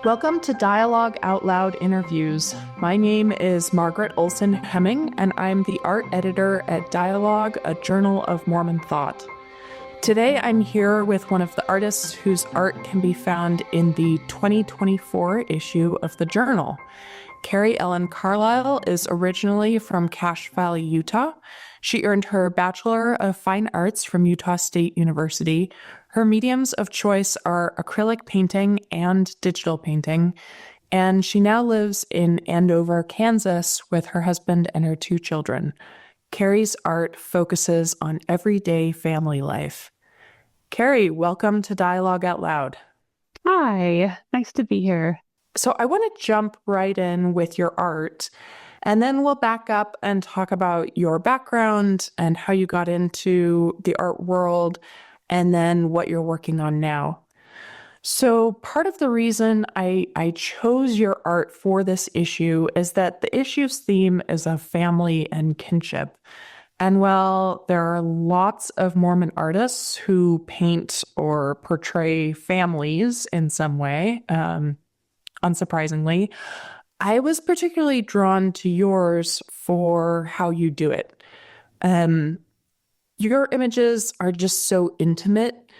Welcome to Dialogue Out Loud Interviews. My name is Margaret Olsen Hemming, and I'm the art editor at Dialogue, a Journal of Mormon Thought. Today, I'm here with one of the artists whose art can be found in the 2024 issue of the Journal. Carrie Ellen Carlisle is originally from Cache Valley, Utah. She earned her Bachelor of Fine Arts from Utah State University. Her mediums of choice are acrylic painting and digital painting, and she now lives in Andover, Kansas, with her husband and her 2 children. Carrie's art focuses on everyday family life. Carrie, welcome to Dialogue Out Loud. Hi, nice to be here. So I want to jump right in with your art, and then we'll back up and talk about your background and how you got into the art world, and then what you're working on now. So part of the reason I chose your art for this issue is that the issue's theme is of family and kinship. And while there are lots of Mormon artists who paint or portray families in some way, unsurprisingly, I was particularly drawn to yours for how you do it. Your images are just so intimate,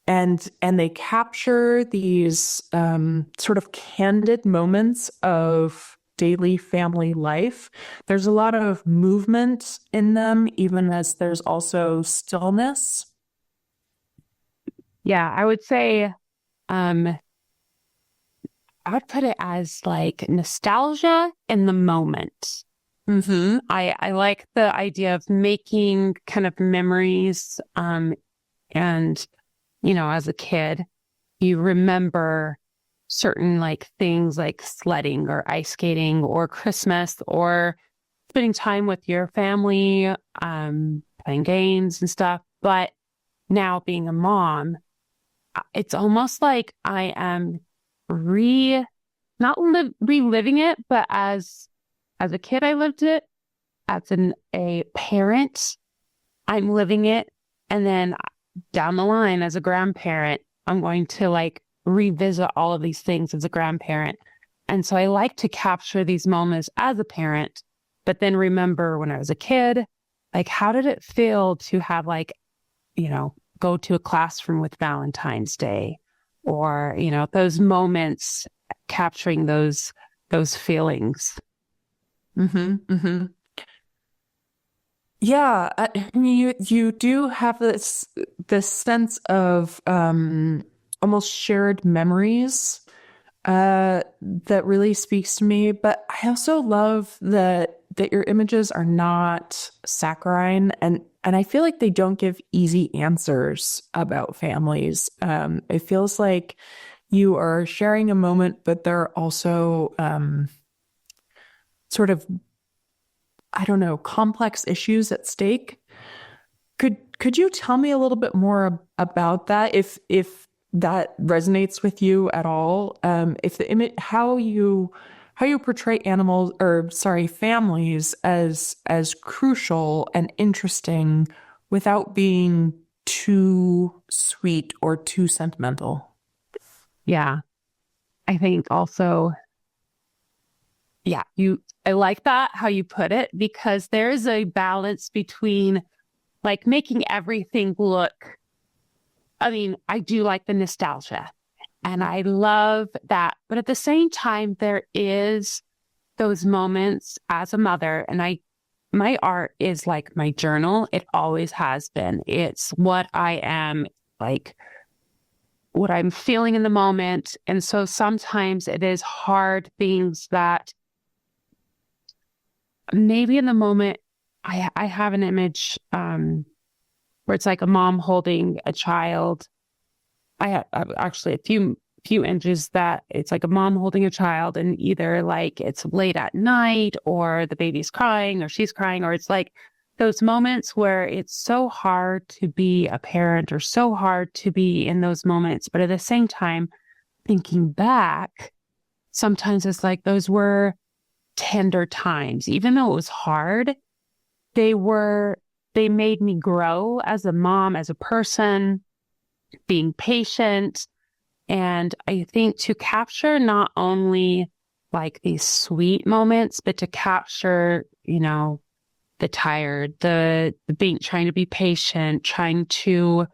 and they capture these sort of candid moments of daily family life. There's a lot of movement in them, even as there's also stillness. Yeah, I would say I would put it as like nostalgia in the moment. I like the idea of making kind of memories. And, as a kid, you remember certain like things like sledding or ice skating or Christmas or spending time with your family, playing games and stuff. But now being a mom, it's almost like I am not reliving it, but as a kid, I lived it. As a parent, I'm living it. And then down the line, as a grandparent, I'm going to like revisit all of these things as a grandparent. And so I like to capture these moments as a parent, but then remember when I was a kid, like, how did it feel to have go to a classroom with Valentine's Day? Or, those moments, capturing those feelings. Yeah, you do have this sense of almost shared memories that really speaks to me. But I also love that your images are not saccharine, and I feel like they don't give easy answers about families. It feels like you are sharing a moment, but there are also sort of, I don't know, complex issues at stake. Could you tell me a little bit more about that, if that resonates with you at all? If the image, how you portray families as crucial and interesting without being too sweet or too sentimental. Yeah. I think also, I like that, how you put it, because there is a balance between like making everything look, I do like the nostalgia and I love that. But at the same time, there is those moments as a mother, and my art is like my journal. It always has been. It's what I am, like what I'm feeling in the moment. And so sometimes it is hard things that maybe in the moment I have an image where it's like a mom holding a child. I have actually a few images that it's like a mom holding a child, and either like it's late at night or the baby's crying or she's crying, or it's like those moments where it's so hard to be a parent or so hard to be in those moments. But at the same time, thinking back, sometimes it's like those were tender times. Even though it was hard, they made me grow as a mom, as a person, being patient, And I think to capture not only like these sweet moments, but to capture, the tired, the being, trying to be patient, trying to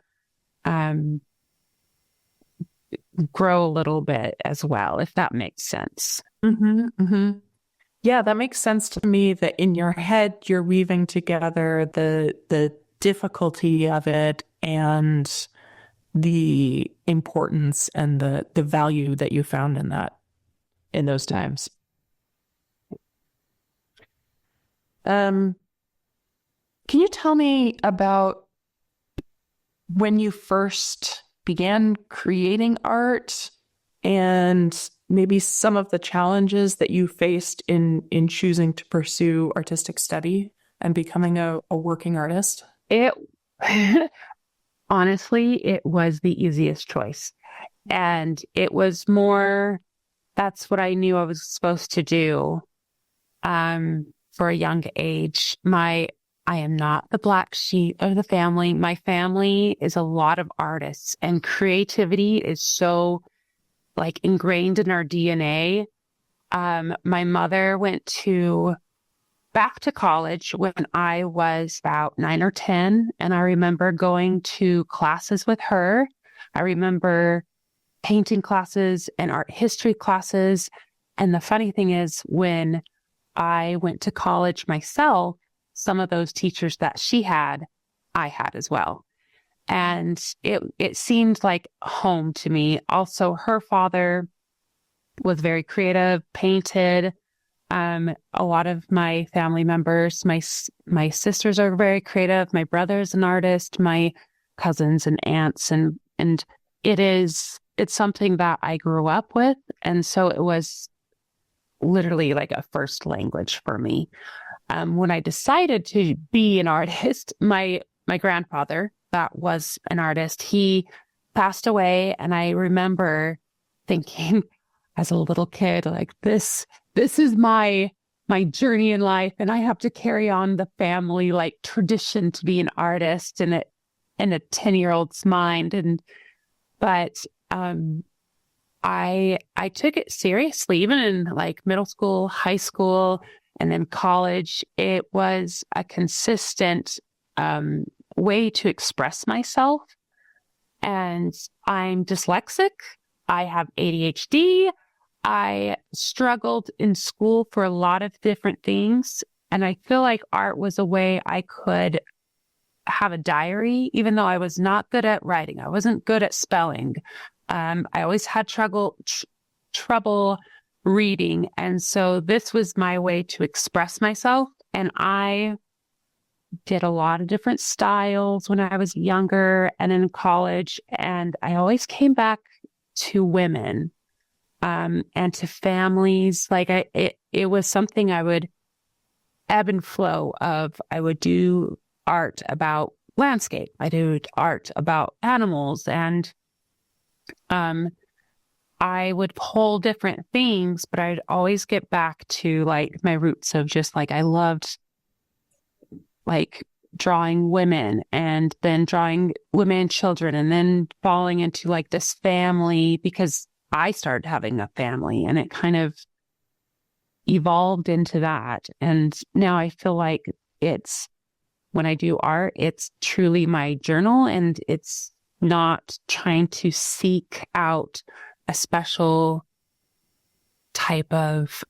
grow a little bit as well, if that makes sense. Mm-hmm, mm-hmm. Yeah, that makes sense to me, that in your head, you're weaving together the difficulty of it and the importance and the value that you found in that, in those times. Can you tell me about when you first began creating art and maybe some of the challenges that you faced in choosing to pursue artistic study and becoming a working artist? It honestly, it was the easiest choice. And it was more, that's what I knew I was supposed to do for a young age. I am not the black sheep of the family. My family is a lot of artists, and creativity is so like ingrained in our DNA. My mother went back to college when I was about 9 or 10. And I remember going to classes with her. I remember painting classes and art history classes. And the funny thing is, when I went to college myself, some of those teachers that she had, I had as well. And it seemed like home to me. Also, her father was very creative, painted. A lot of my family members, my sisters are very creative. My brother's an artist. My cousins and aunts, and it's something that I grew up with, and so it was literally like a first language for me. When I decided to be an artist, my grandfather, that was an artist, he passed away, and I remember thinking, as a little kid, like this is my journey in life, and I have to carry on the family like tradition to be an artist in a 10-year-old's mind. But I took it seriously, even in like middle school, high school, and then college. It was a consistent way to express myself. And I'm dyslexic. I have ADHD. I struggled in school for a lot of different things. And I feel like art was a way I could have a diary, even though I was not good at writing. I wasn't good at spelling. I always had trouble reading. And so this was my way to express myself. And I did a lot of different styles when I was younger and in college. And I always came back to women and to families. Like it was something I would ebb and flow of. I would do art about landscape. I do art about animals, and I would pull different things, but I'd always get back to like my roots of just like, I loved like drawing women, and then drawing women and children, and then falling into like this family, because I started having a family, and it kind of evolved into that. And now I feel like when I do art, it's truly my journal, and it's not trying to seek out a special type of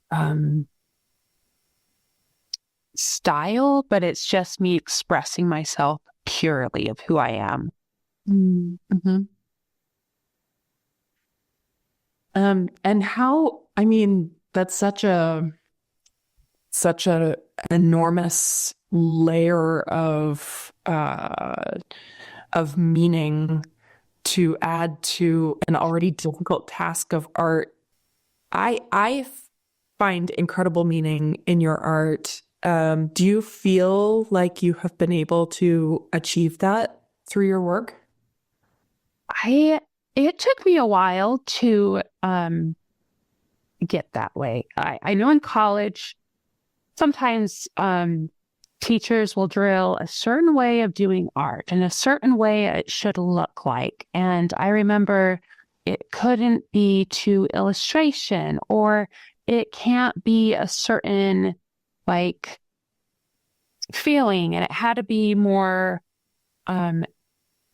style, but it's just me expressing myself purely of who I am. Mm-hmm. And how, I mean, that's such a enormous layer of meaning to add to an already difficult task of art. I find incredible meaning in your art. Do you feel like you have been able to achieve that through your work? It took me a while to get that way. I know in college, sometimes teachers will drill a certain way of doing art and a certain way it should look like. And I remember it couldn't be to illustration, or it can't be a certain like feeling, and it had to be more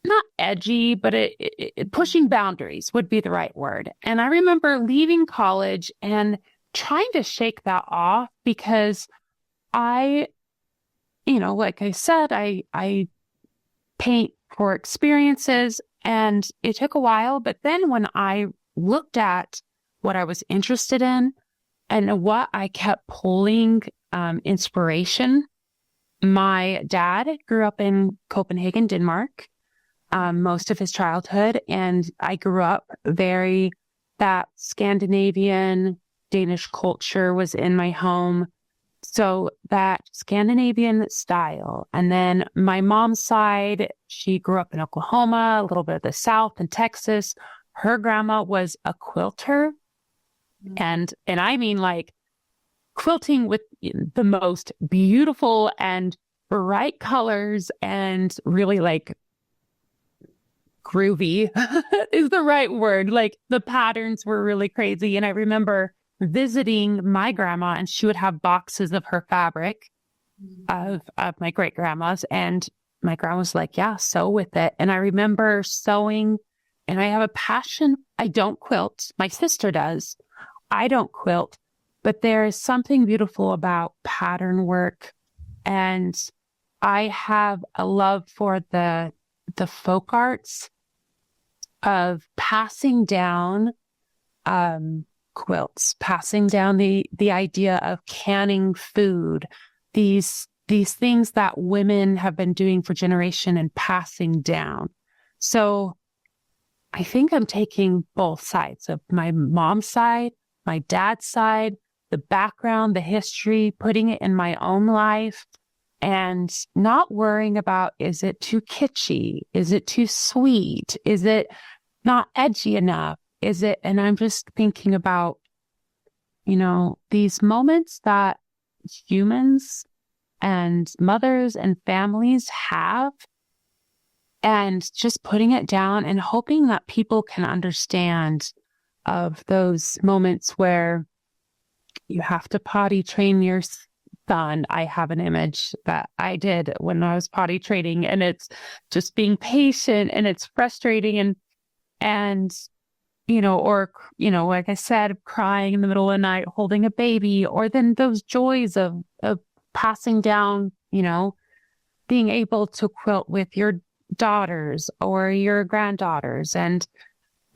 not edgy, but it pushing boundaries would be the right word. And I remember leaving college and trying to shake that off because I, like I said, I paint for experiences, and it took a while. But then when I looked at what I was interested in and what I kept pulling inspiration, my dad grew up in Copenhagen, Denmark, most of his childhood. And I grew up that Scandinavian Danish culture was in my home. So that Scandinavian style. And then my mom's side, she grew up in Oklahoma, a little bit of the South and Texas. Her grandma was a quilter. And I mean like quilting with the most beautiful and bright colors, and really like groovy is the right word. Like the patterns were really crazy. And I remember visiting my grandma, and she would have boxes of her fabric of my great grandma's, and my grandma was like, yeah, sew with it. And I remember sewing, and I have a passion. I don't quilt. My sister does. I don't quilt, but there is something beautiful about pattern work. And I have a love for the folk arts of passing down quilts, passing down the idea of canning food, these things that women have been doing for generation and passing down. So I think I'm taking both sides of my mom's side, my dad's side, the background, the history, putting it in my own life, and not worrying about, is it too kitschy? Is it too sweet? Is it not edgy enough? And I'm just thinking about, these moments that humans and mothers and families have, and just putting it down and hoping that people can understand of those moments where you have to potty train your son. I have an image that I did when I was potty training, and it's just being patient, and it's frustrating, and like I said, crying in the middle of the night, holding a baby, or then those joys of passing down, being able to quilt with your daughters or your granddaughters. And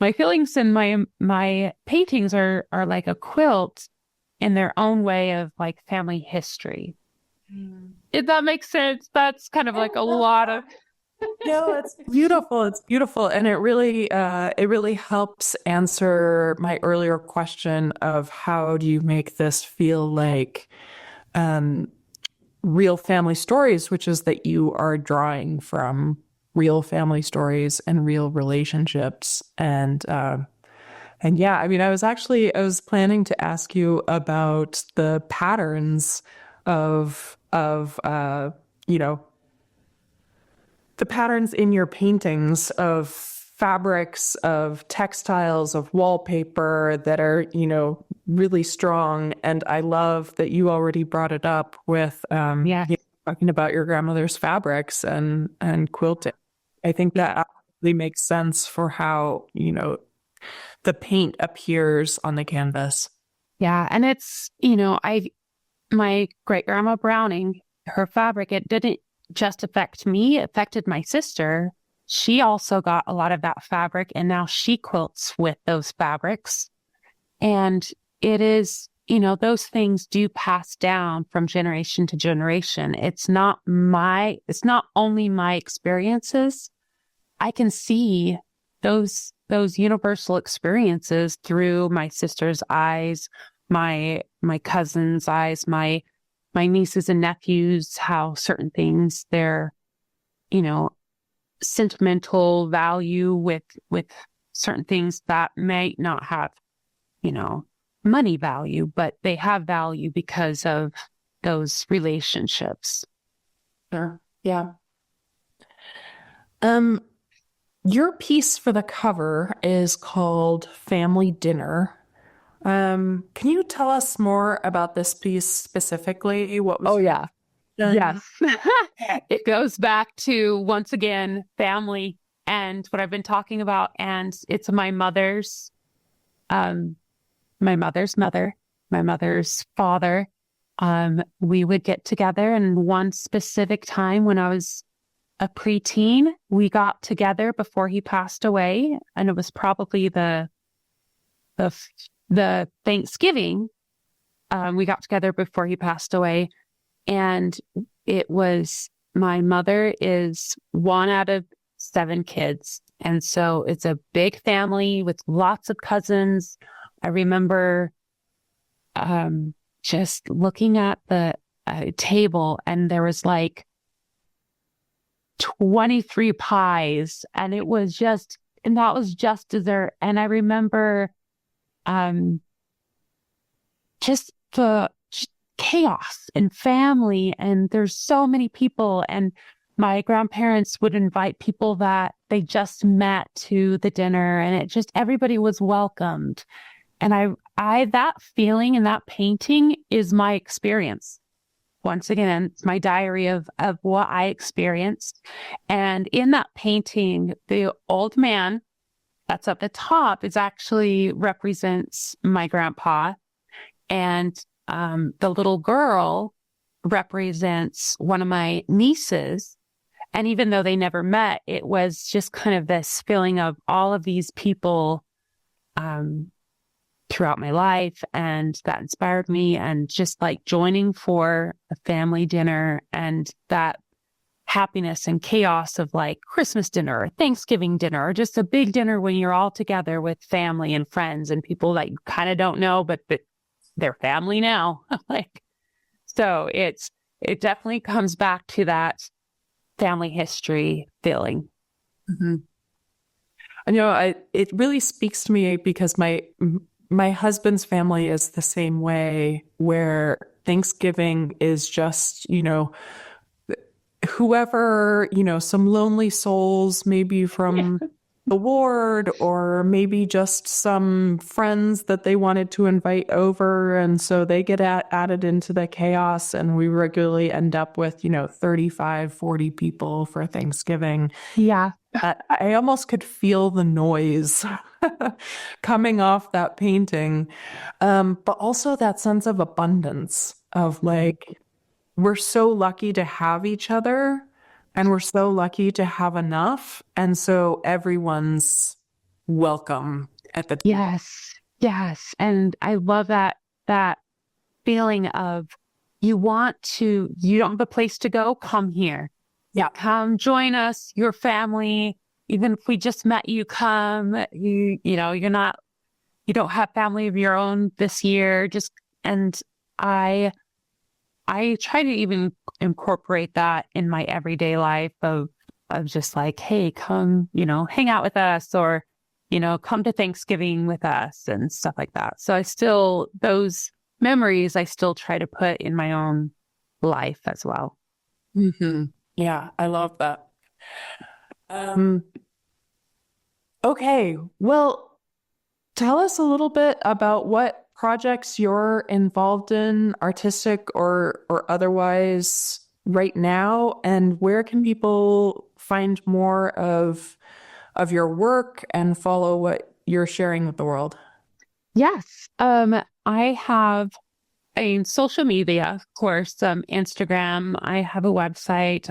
my feelings and my paintings are like a quilt in their own way of like family history. If that makes sense, that's kind of like a lot of. No, it's beautiful. It's beautiful. And it really helps answer my earlier question of how do you make this feel like real family stories, which is that you are drawing from real family stories and real relationships. And yeah, I mean, I was planning to ask you about the patterns of the patterns in your paintings of fabrics, of textiles, of wallpaper that are, really strong. And I love that you already brought it up with talking about your grandmother's fabrics and quilting. I think that absolutely makes sense for how, the paint appears on the canvas. Yeah. And it's, my great grandma Browning, her fabric, it didn't just affect me, it affected my sister. She also got a lot of that fabric, and now she quilts with those fabrics. And it is, those things do pass down from generation to generation. It's not only my experiences. I can see those universal experiences through my sister's eyes, my cousin's eyes, my nieces and nephews, how certain things, their, sentimental value with certain things that may not have, money value, but they have value because of those relationships. Sure. Yeah. your piece for the cover is called Family Dinner. Can you tell us more about this piece specifically? What was Oh, yeah. done? Yes. It goes back to, once again, family and what I've been talking about. And it's um, my mother's mother, my mother's father. We would get together, and one specific time when I was a preteen, we got together before he passed away, and it was probably the the Thanksgiving. We got together before he passed away, and it was, my mother is one out of 7 kids, and so it's a big family with lots of cousins. I remember just looking at the table, and there was like 23 pies, and that was just dessert. And I remember um, just the chaos and family, and there's so many people, and my grandparents would invite people that they just met to the dinner, and it just, everybody was welcomed. And I that feeling and that painting is my experience. Once again, it's my diary of what I experienced. And in that painting, the old man that's at the top is actually represents my grandpa. And the little girl represents one of my nieces. And even though they never met, it was just kind of this feeling of all of these people throughout my life, and that inspired me, and just like joining for a family dinner, and that happiness and chaos of like Christmas dinner or Thanksgiving dinner, or just a big dinner when you're all together with family and friends and people that you kind of don't know, but they're family now. Like, so it definitely comes back to that family history feeling. Mm-hmm. It really speaks to me because my husband's family is the same way, where Thanksgiving is just, whoever, some lonely souls, maybe from the ward, or maybe just some friends that they wanted to invite over. And so they get added into the chaos, and we regularly end up with, 35, 40 people for Thanksgiving. Yeah. I almost could feel the noise coming off that painting. But also that sense of abundance of like, we're so lucky to have each other, and we're so lucky to have enough. And so everyone's welcome at the table. Yes. Yes. And I love that feeling of, you don't have a place to go, come here. Yeah. Come join us, your family. Even if we just met you, come. You don't have family of your own this year. And I try to even incorporate that in my everyday life of just like, hey, come, hang out with us, or, come to Thanksgiving with us and stuff like that. So those memories I still try to put in my own life as well. Mm-hmm. Yeah, I love that. Okay, well, tell us a little bit about what projects you're involved in, artistic or otherwise, right now, and where can people find more of your work and follow what you're sharing with the world? Yes. I have social media, of course, Instagram. I have a website.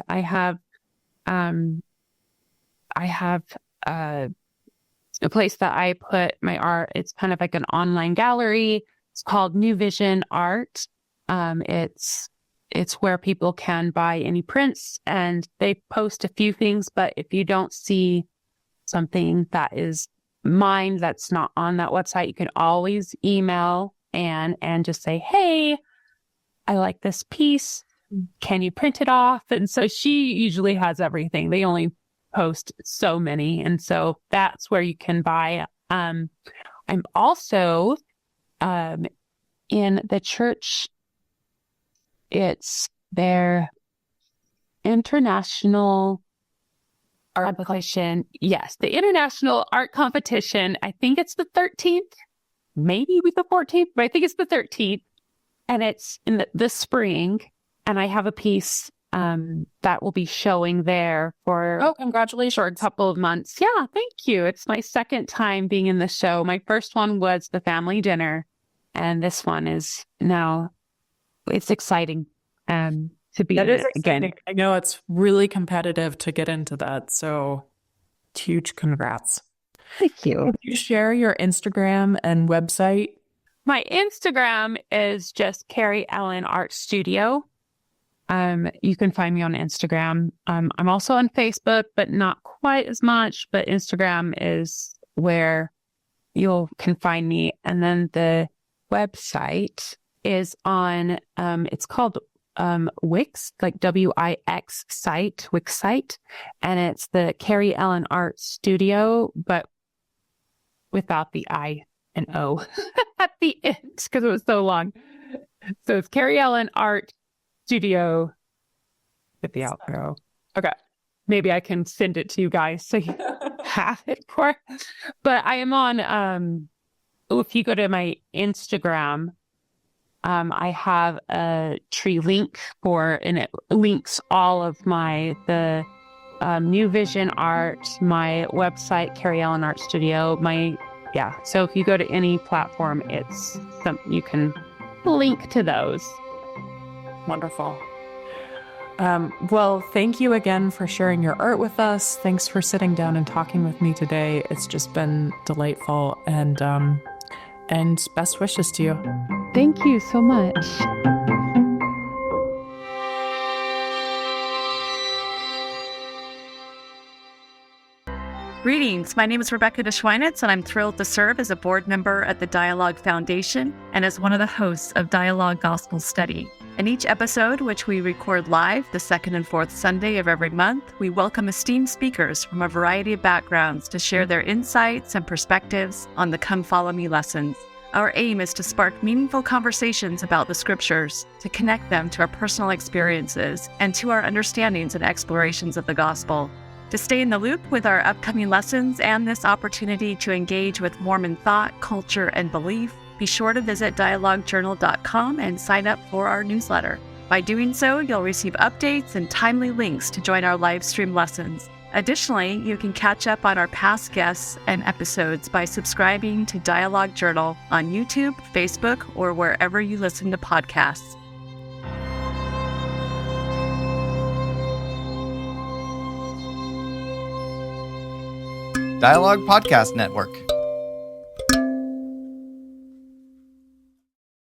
Um, I have a place that I put my art. It's kind of like an online gallery. It's called New Vision Art. It's where people can buy any prints, and they post a few things. But if you don't see something that is mine that's not on that website, you can always email Anne and just say, hey, I like this piece. Can you print it off? And so she usually has everything. They only post so many. And so that's where you can buy. I'm also in the church. It's their international art competition. Yes, the International Art Competition. I think it's the 13th, maybe the 14th, but I think it's the 13th. And it's in the spring. And I have a piece that will be showing there for congratulations. a couple of months. Yeah, thank you. It's my second time being in the show. My first one was the family dinner. And this one is now, it's exciting to be That in is it exciting. again. I know it's really competitive to get into that. So huge congrats. Thank you. Could you share your Instagram and website? My Instagram is just Carrie Ellen Art Studio. You can find me on Instagram. I'm also on Facebook, but not quite as much. But Instagram is where you can find me. And then the website is on, it's called Wix, like Wix site, Wix site. And it's the Carrie Ellen Art Studio, but without the I and O at the end because it was so long. So it's Carrie Ellen Art Studio with the outro. Okay. Maybe I can send it to you guys so you have it for. But I am on, if you go to my Instagram, I have a tree link and it links all of the New Vision art, my website, Carrie Ellen Art Studio, so if you go to any platform, you can link to those. Wonderful. Well, thank you again for sharing your art with us. Thanks for sitting down and talking with me today. It's just been delightful, and best wishes to you. Thank you so much. Greetings, my name is Rebecca DeSchweinitz, and I'm thrilled to serve as a board member at the Dialogue Foundation and as one of the hosts of Dialogue Gospel Study. In each episode, which we record live the second and fourth Sunday of every month, we welcome esteemed speakers from a variety of backgrounds to share their insights and perspectives on the Come Follow Me lessons. Our aim is to spark meaningful conversations about the scriptures, to connect them to our personal experiences and to our understandings and explorations of the gospel. To stay in the loop with our upcoming lessons and this opportunity to engage with Mormon thought, culture, and belief, be sure to visit dialoguejournal.com and sign up for our newsletter. By doing so, you'll receive updates and timely links to join our live stream lessons. Additionally, you can catch up on our past guests and episodes by subscribing to Dialogue Journal on YouTube, Facebook, or wherever you listen to podcasts. Dialogue Podcast Network.